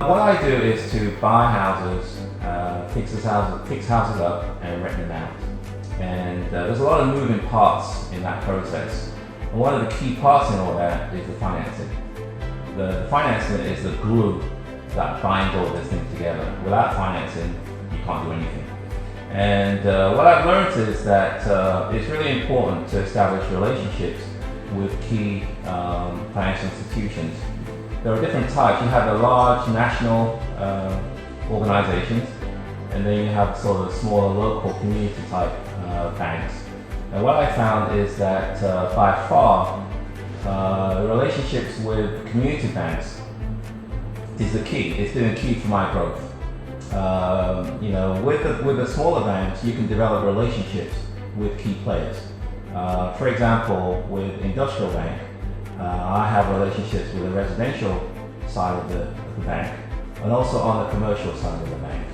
What I do is to buy houses, fix houses up and rent them out. And there's a lot of moving parts in that process. And one of the key parts in all that is the financing. The financing is the glue that binds all this thing together. Without financing, you can't do anything. And what I've learned is that it's really important to establish relationships with key financial institutions. There are different types. You have the large national organizations, and then you have sort of smaller local community type banks. And what I found is that by far, relationships with community banks is the key. It's been a key for my growth. With the smaller banks, you can develop relationships with key players. For example, with Industrial Bank, I have relationships with the residential side of the bank and also on the commercial side of the bank.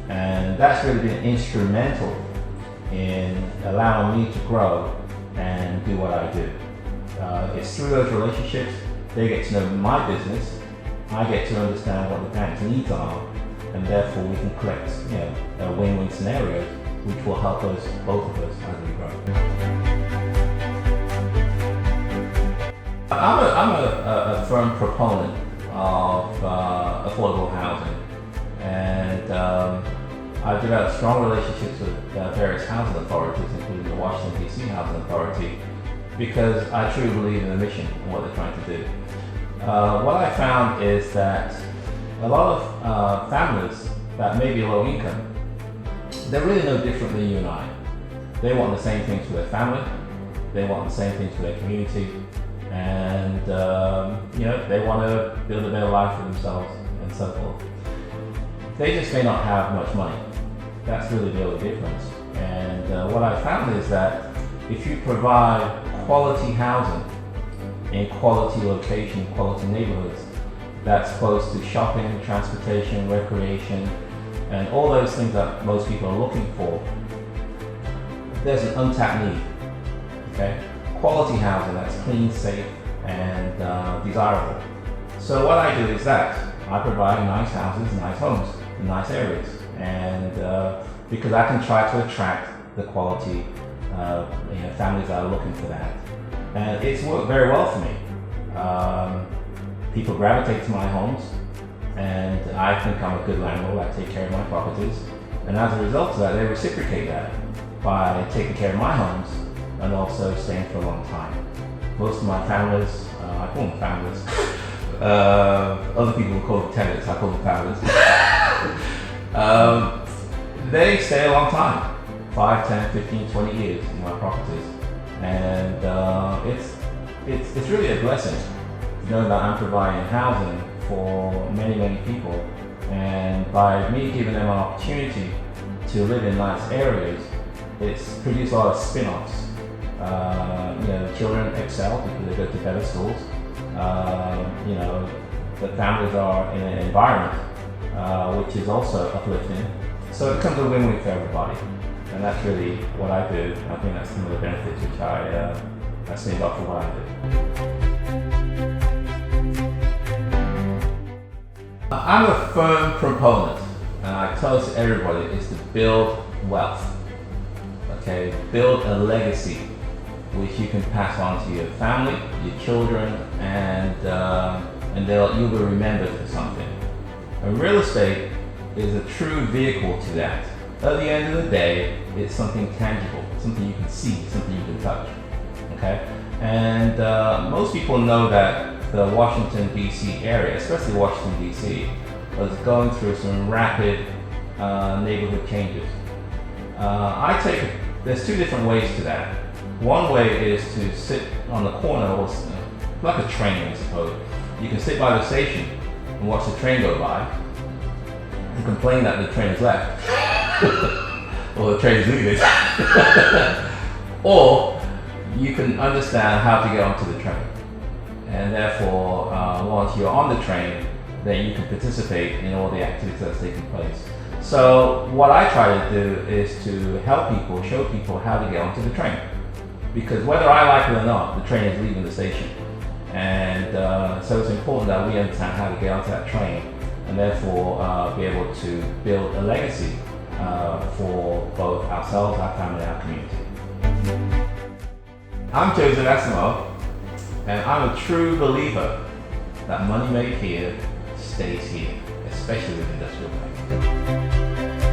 And that's really been instrumental in allowing me to grow and do what I do. It's through those relationships, they get to know my business, I get to understand what the bank's needs are, and therefore we can collect a win-win scenario which will help us, both of us, as we grow. I'm a firm proponent of affordable housing, and I've developed strong relationships with various housing authorities, including the Washington DC Housing Authority, because I truly believe in the mission and what they're trying to do. What I found is that a lot of families that may be low income, they're really no different than you and I. They want the same things for their family, they want the same things for their community, and they want to build a better life for themselves and so forth. They just may not have much money. That's really the only difference. And what I found is that if you provide quality housing in quality location, quality neighborhoods, that's close to shopping, transportation, recreation, and all those things that most people are looking for, there's an untapped need. Okay? Quality housing that's clean, safe, and desirable. So what I do is that I provide nice houses, nice homes, in nice areas, and because I can try to attract the quality families that are looking for that, and it's worked very well for me. People gravitate to my homes, and I think I'm a good landlord. I take care of my properties, and as a result of that, they reciprocate that by taking care of my homes and also staying for a long time. Most of my families, I call them families. Other people will call them tenants. I call them families. They stay a long time, 5, 10, 15, 20 years in my properties, and it's really a blessing to know that I'm providing housing for many, many people, and by me giving them an opportunity to live in nice areas, it's produced a lot of spin-offs. Children excel because they go to better schools. The families are in an environment which is also uplifting. So it becomes a win-win for everybody, and that's really what I do. I think that's some of the benefits which I see off of what I do. I'm a firm proponent, and I tell this to everybody, is to build wealth. Okay, build a legacy which you can pass on to your family, your children, and you'll be remembered for something. And real estate is a true vehicle to that. At the end of the day, it's something tangible, something you can see, something you can touch. Okay, and most people know that the Washington DC area, especially Washington DC, was going through some rapid neighborhood changes. There's two different ways to that. One way is to sit on the corner, or like a train, I suppose. You can sit by the station and watch the train go by and complain that the train has left or the train is leaving. Or you can understand how to get onto the train, and therefore once you're on the train, then you can participate in all the activities that's taking place. So what I try to do is to help people, show people how to get onto the train. Because whether I like it or not, the train is leaving the station. And so it's important that we understand how to get onto that train and therefore be able to build a legacy for both ourselves, our family, and our community. I'm Joseph Asimo, and I'm a true believer that money made here stays here, especially with industrial banking.